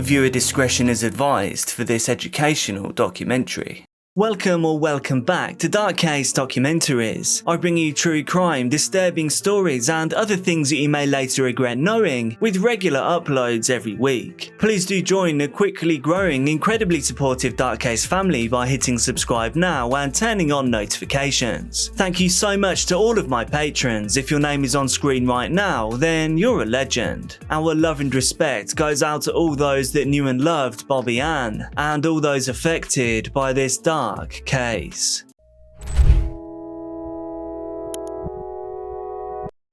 Viewer discretion is advised for this educational documentary. Welcome back to CASE Documentaries. I bring you true crime, disturbing stories and other things that you may later regret knowing with regular uploads every week. Please do join the quickly growing, incredibly supportive CASE family by hitting subscribe now and turning on notifications. Thank you so much to all of my patrons. If your name is on screen right now, then you're a legend. Our love and respect goes out to all those that knew and loved Bobbi-Anne and all those affected by this dark case.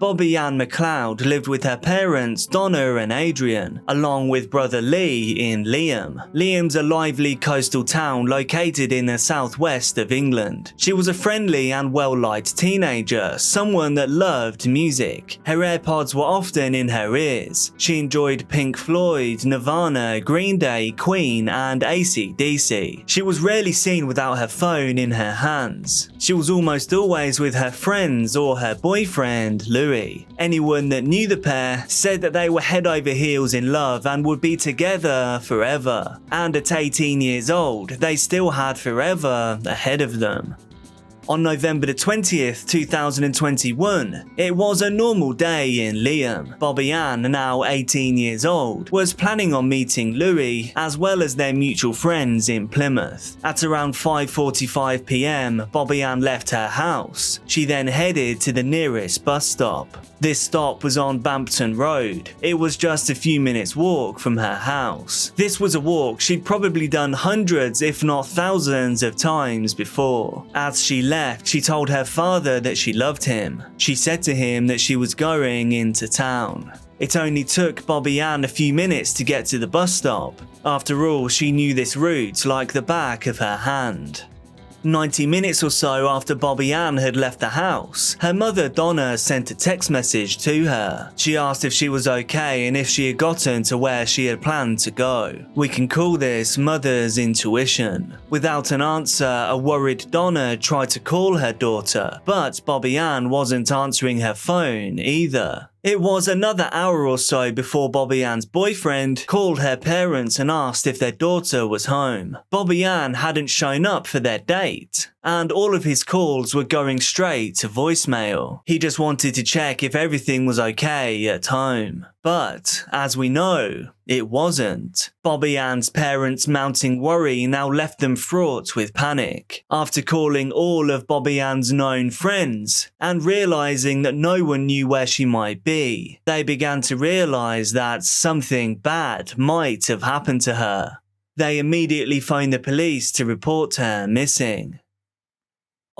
Bobbi-Anne McLeod lived with her parents Donna and Adrian, along with brother Lee in Liam. Liam's a lively coastal town located in the southwest of England. She was a friendly and well-liked teenager, someone that loved music. Her AirPods were often in her ears. She enjoyed Pink Floyd, Nirvana, Green Day, Queen and AC/DC. She was rarely seen without her phone in her hands. She was almost always with her friends or her boyfriend, Louis. Anyone that knew the pair said that they were head over heels in love and would be together forever. And at 18 years old, they still had forever ahead of them. On November the 20th, 2021, it was a normal day in Liam. Bobbi-Anne, now 18 years old, was planning on meeting Louis as well as their mutual friends in Plymouth. At around 5:45 PM, Bobbi-Anne left her house. She then headed to the nearest bus stop. This stop was on Bampton Road. It was just a few minutes walk from her house. This was a walk she'd probably done hundreds if not thousands of times before. As she left, she told her father that she loved him. She said to him that she was going into town. It only took Bobbi-Anne a few minutes to get to the bus stop. After all, she knew this route like the back of her hand. 90 minutes or so after Bobbi-Anne had left the house, her mother Donna sent a text message to her. She asked if she was okay and if she had gotten to where she had planned to go. We can call this mother's intuition. Without an answer, a worried Donna tried to call her daughter, but Bobbi-Anne wasn't answering her phone either. It was another hour or so before Bobbi-Anne's boyfriend called her parents and asked if their daughter was home. Bobbi-Anne hadn't shown up for their date, and all of his calls were going straight to voicemail. He just wanted to check if everything was okay at home. But, as we know, it wasn't. Bobbi-Anne's parents' mounting worry now left them fraught with panic. After calling all of Bobbi-Anne's known friends and realizing that no one knew where she might be, they began to realize that something bad might have happened to her. They immediately phoned the police to report her missing.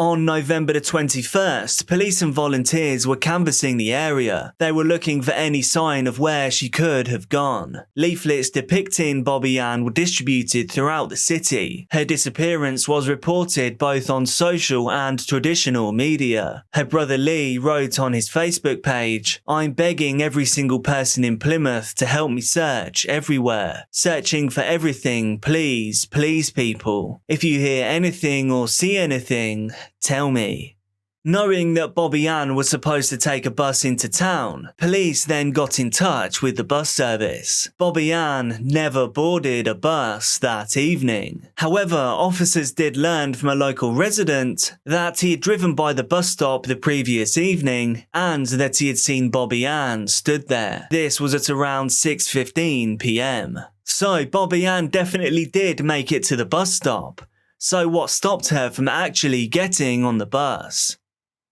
On November the 21st, police and volunteers were canvassing the area. They were looking for any sign of where she could have gone. Leaflets depicting Bobbi-Anne were distributed throughout the city. Her disappearance was reported both on social and traditional media. Her brother Lee wrote on his Facebook page, "I'm begging every single person in Plymouth to help me search everywhere. Searching for everything, please, please people. If you hear anything or see anything, tell me." Knowing that Bobbi-Anne was supposed to take a bus into town, police then got in touch with the bus service. Bobbi-Anne never boarded a bus that evening. However, officers did learn from a local resident that he had driven by the bus stop the previous evening and that he had seen Bobbi-Anne stood there. This was at around 6:15 PM. So Bobbi-Anne definitely did make it to the bus stop. So what stopped her from actually getting on the bus?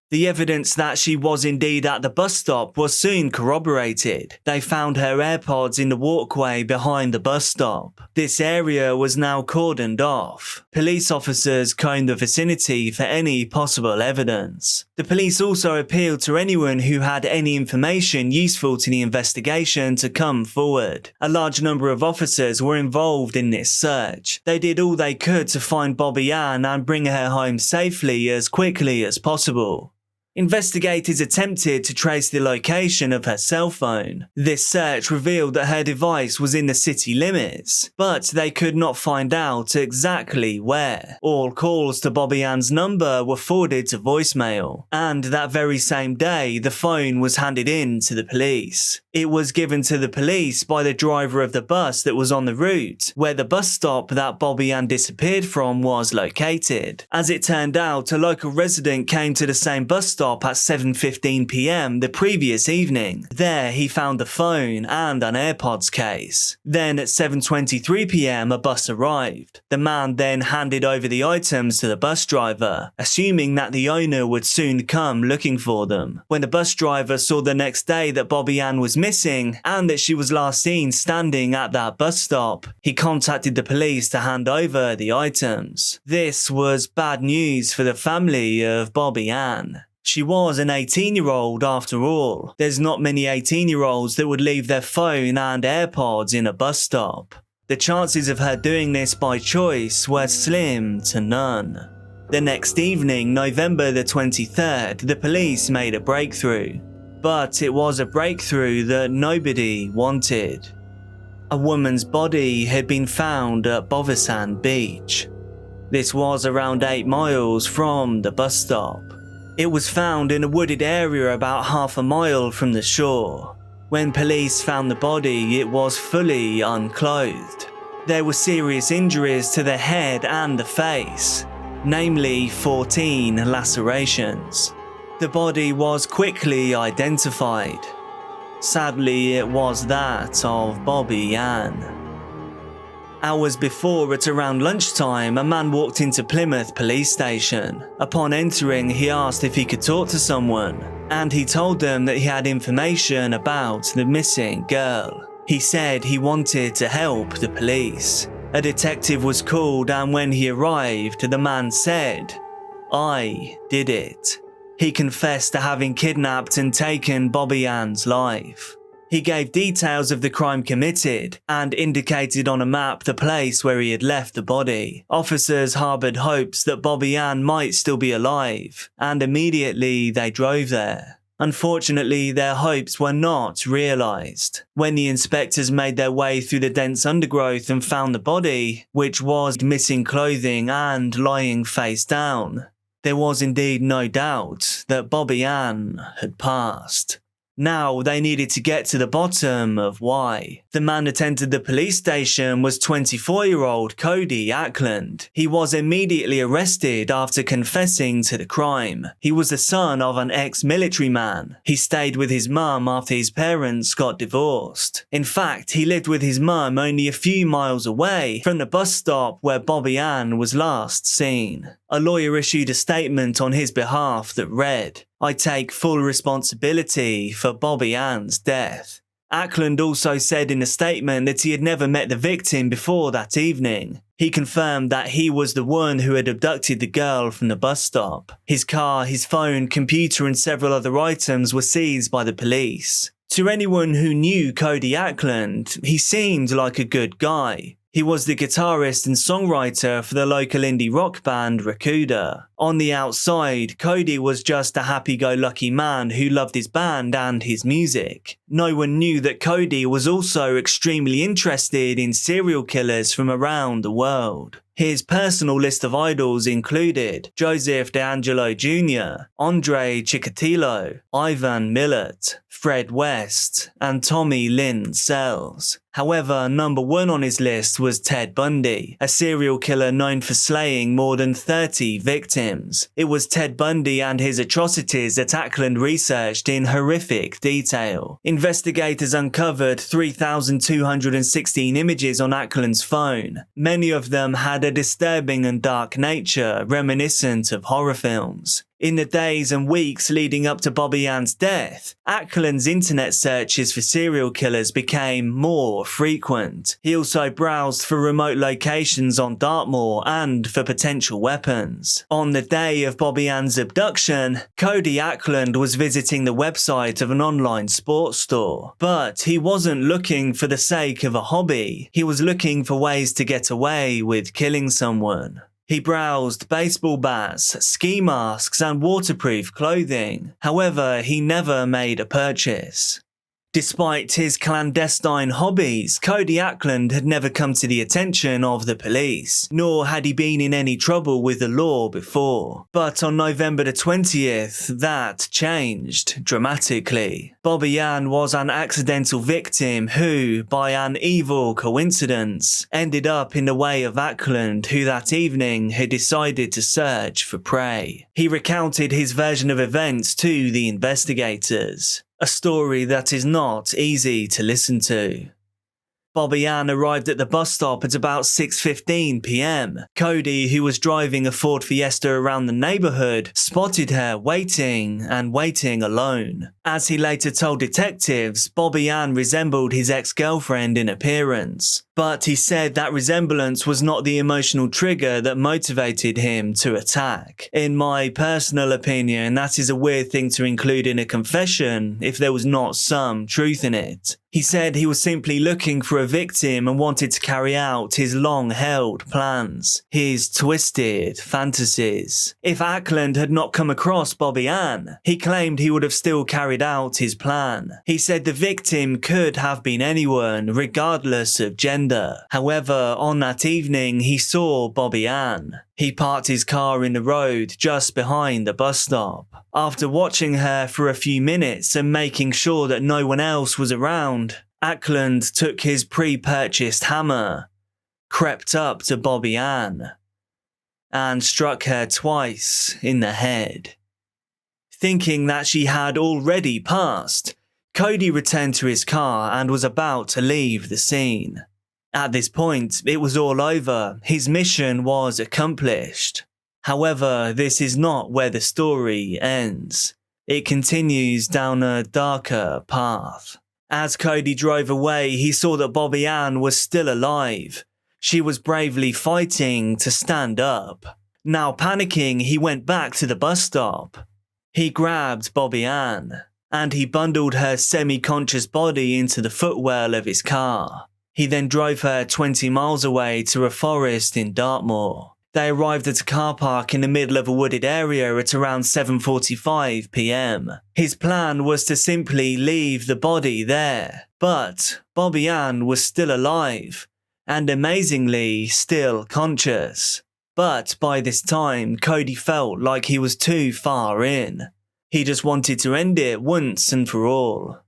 The evidence that she was indeed at the bus stop was soon corroborated. They found her AirPods in the walkway behind the bus stop. This area was now cordoned off. Police officers combed the vicinity for any possible evidence. The police also appealed to anyone who had any information useful to the investigation to come forward. A large number of officers were involved in this search. They did all they could to find Bobbi-Anne and bring her home safely as quickly as possible. Investigators attempted to trace the location of her cell phone. This search revealed that her device was in the city limits, but they could not find out exactly where. All calls to Bobbi-Anne's number were forwarded to voicemail, and that very same day the phone was handed in to the police. It was given to the police by the driver of the bus that was on the route, where the bus stop that Bobbi-Anne disappeared from was located. As it turned out, a local resident came to the same bus stop at 7:15 p.m. the previous evening. There he found the phone and an AirPods case. Then at 7:23 p.m. a bus arrived. The man then handed over the items to the bus driver, assuming that the owner would soon come looking for them. When the bus driver saw the next day that Bobbi-Anne was missing and that she was last seen standing at that bus stop, he contacted the police to hand over the items. This was bad news for the family of Bobbi-Anne. She was an 18-year-old after all. There's not many 18-year-olds that would leave their phone and AirPods in a bus stop. The chances of her doing this by choice were slim to none. The next evening, November the 23rd, the police made a breakthrough. But it was a breakthrough that nobody wanted. A woman's body had been found at Bobbi-Anne Beach. This was around 8 miles from the bus stop. It was found in a wooded area about half a mile from the shore. When police found the body, it was fully unclothed. There were serious injuries to the head and the face, namely 14 lacerations. The body was quickly identified. Sadly, it was that of Bobbi-Anne. Hours before, at around lunchtime, a man walked into Plymouth police station. Upon entering, he asked if he could talk to someone, and he told them that he had information about the missing girl. He said he wanted to help the police. A detective was called, and when he arrived, the man said, "I did it." He confessed to having kidnapped and taken Bobbi-Anne's life. He gave details of the crime committed and indicated on a map the place where he had left the body. Officers harboured hopes that Bobbi-Anne might still be alive, and immediately they drove there. Unfortunately, their hopes were not realised. When the inspectors made their way through the dense undergrowth and found the body, which was missing clothing and lying face down, there was indeed no doubt that Bobbi-Anne had passed. Now they needed to get to the bottom of why. The man that entered the police station was 24-year-old Cody Ackland. He was immediately arrested after confessing to the crime. He was the son of an ex-military man. He stayed with his mum after his parents got divorced. In fact, he lived with his mum only a few miles away from the bus stop where Bobbi-Anne was last seen. A lawyer issued a statement on his behalf that read, "I take full responsibility for Bobbi-Anne's death." Ackland also said in a statement that he had never met the victim before that evening. He confirmed that he was the one who had abducted the girl from the bus stop. His car, his phone, computer and several other items were seized by the police. To anyone who knew Cody Ackland, he seemed like a good guy. He was the guitarist and songwriter for the local indie rock band recounted. On the outside, Cody was just a happy-go-lucky man who loved his band and his music. No one knew that Cody was also extremely interested in serial killers from around the world. His personal list of idols included Joseph DeAngelo Jr., Andre Chikatilo, Ivan Millett, Fred West, and Tommy Lynn Sells. However, number one on his list was Ted Bundy, a serial killer known for slaying more than 30 victims. It was Ted Bundy and his atrocities that Ackland researched in horrific detail. Investigators uncovered 3,216 images on Ackland's phone. Many of them had a disturbing and dark nature reminiscent of horror films. In the days and weeks leading up to Bobbi-Anne's death, Ackland's internet searches for serial killers became more frequent. He also browsed for remote locations on Dartmoor and for potential weapons. On the day of Bobbi-Anne's abduction, Cody Ackland was visiting the website of an online sports store. But he wasn't looking for the sake of a hobby. He was looking for ways to get away with killing someone. He browsed baseball bats, ski masks, and waterproof clothing. However, he never made a purchase. Despite his clandestine hobbies, Cody Ackland had never come to the attention of the police, nor had he been in any trouble with the law before. But on November the 20th, that changed dramatically. Bobbi-Anne was an accidental victim who, by an evil coincidence, ended up in the way of Ackland, who that evening had decided to search for prey. He recounted his version of events to the investigators. A story that is not easy to listen to. Bobbi-Anne arrived at the bus stop at about 6:15 p.m. Cody, who was driving a Ford Fiesta around the neighborhood, spotted her waiting alone. As he later told detectives, Bobbi-Anne resembled his ex-girlfriend in appearance. But he said that resemblance was not the emotional trigger that motivated him to attack. In my personal opinion, that is a weird thing to include in a confession if there was not some truth in it. He said he was simply looking for a victim and wanted to carry out his long-held plans, his twisted fantasies. If Ackland had not come across Bobbi-Anne, he claimed he would have still carried out his plan. He said the victim could have been anyone, regardless of gender. However, on that evening, he saw Bobbi-Anne. He parked his car in the road just behind the bus stop. After watching her for a few minutes and making sure that no one else was around, Ackland took his pre-purchased hammer, crept up to Bobbi-Anne, and struck her twice in the head. Thinking that she had already passed, Cody returned to his car and was about to leave the scene. At this point, it was all over. His mission was accomplished. However, this is not where the story ends. It continues down a darker path. As Cody drove away, he saw that Bobbi-Anne was still alive. She was bravely fighting to stand up. Now panicking, he went back to the bus stop. He grabbed Bobbi-Anne, and he bundled her semi-conscious body into the footwell of his car. He then drove her 20 miles away to a forest in Dartmoor. They arrived at a car park in the middle of a wooded area at around 7:45 p.m. His plan was to simply leave the body there, but Bobbi-Anne was still alive, and amazingly still conscious. But by this time, Cody felt like he was too far in. He just wanted to end it once and for all.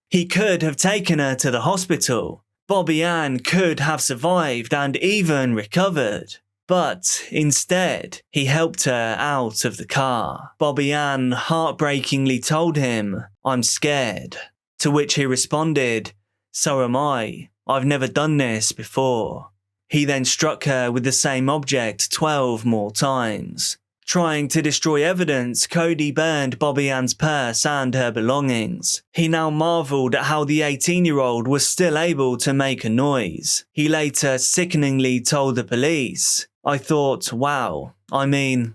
He could have taken her to the hospital. Bobbi-Anne could have survived and even recovered. But instead, he helped her out of the car. Bobbi-Anne heartbreakingly told him, "I'm scared." To which he responded, "So am I. I've never done this before." He then struck her with the same object 12 more times. Trying to destroy evidence, Cody burned Bobbi-Anne's purse and her belongings. He now marveled at how the 18-year-old was still able to make a noise. He later sickeningly told the police, "I thought, wow,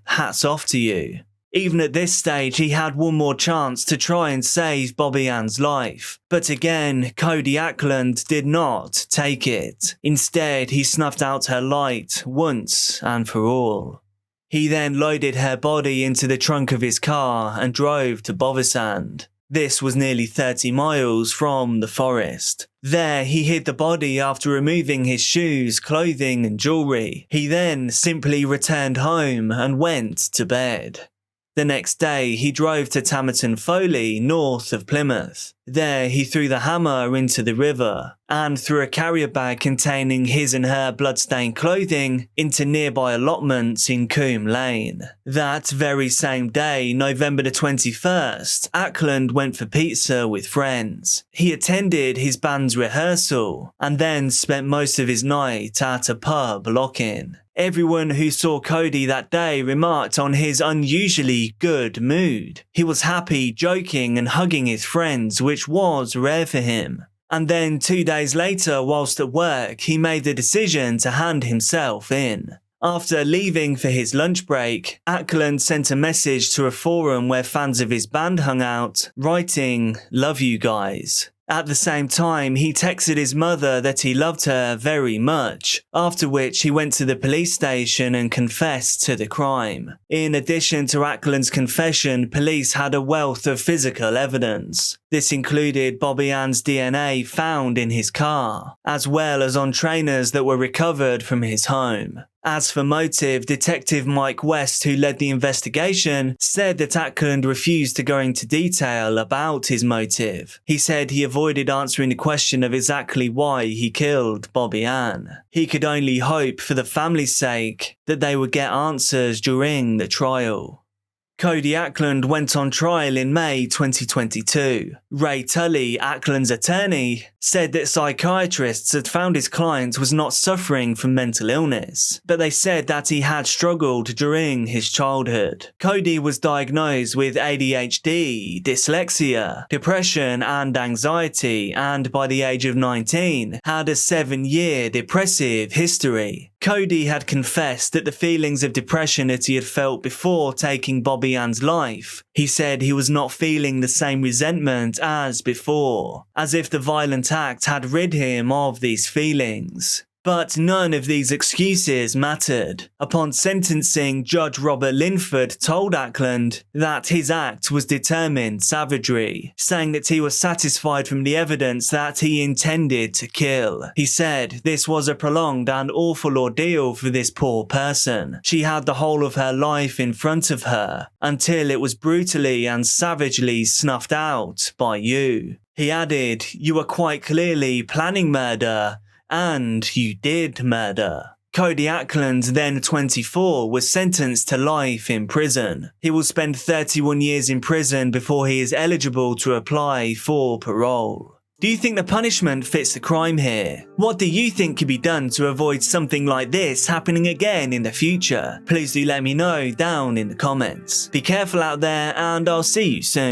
hats off to you." Even at this stage, he had one more chance to try and save Bobbi-Anne's life. But again, Cody Ackland did not take it. Instead, he snuffed out her light once and for all. He then loaded her body into the trunk of his car and drove to Bobbi-Anne. This was nearly 30 miles from the forest. There, he hid the body after removing his shoes, clothing and jewellery. He then simply returned home and went to bed. The next day, he drove to Tamerton Foley, north of Plymouth. There, he threw the hammer into the river and threw a carrier bag containing his and her bloodstained clothing into nearby allotments in Coombe Lane. That very same day, November the 21st, Ackland went for pizza with friends. He attended his band's rehearsal and then spent most of his night at a pub lock-in. Everyone who saw Cody that day remarked on his unusually good mood. He was happy, joking and hugging his friends, which was rare for him. And then 2 days later, whilst at work, he made the decision to hand himself in. After leaving for his lunch break, Ackland sent a message to a forum where fans of his band hung out, writing, "Love you guys." At the same time, he texted his mother that he loved her very much, after which he went to the police station and confessed to the crime. In addition to Ackland's confession, police had a wealth of physical evidence. This included Bobbi-Anne's DNA found in his car, as well as on trainers that were recovered from his home. As for motive, Detective Mike West, who led the investigation, said that Ackland refused to go into detail about his motive. He said he avoided answering the question of exactly why he killed Bobbi-Anne. He could only hope, for the family's sake, that they would get answers during the trial. Cody Ackland went on trial in May 2022. Ray Tully, Ackland's attorney, said that psychiatrists had found his client was not suffering from mental illness, but they said that he had struggled during his childhood. Cody was diagnosed with ADHD, dyslexia, depression and anxiety, and by the age of 19, had a 7-year depressive history. Cody had confessed that the feelings of depression that he had felt before taking Bobbi-Anne's life, he said he was not feeling the same resentment as before, as if the violent act had rid him of these feelings. But none of these excuses mattered. Upon sentencing, Judge Robert Linford told Ackland that his act was determined savagery, saying that he was satisfied from the evidence that he intended to kill. He said this was a prolonged and awful ordeal for this poor person. She had the whole of her life in front of her, until it was brutally and savagely snuffed out by you. He added, "You were quite clearly planning murder, and you did murder." Cody Ackland, then 24, was sentenced to life in prison. He will spend 31 years in prison before he is eligible to apply for parole. Do you think the punishment fits the crime here? What do you think could be done to avoid something like this happening again in the future? Please do let me know down in the comments. Be careful out there, and I'll see you soon.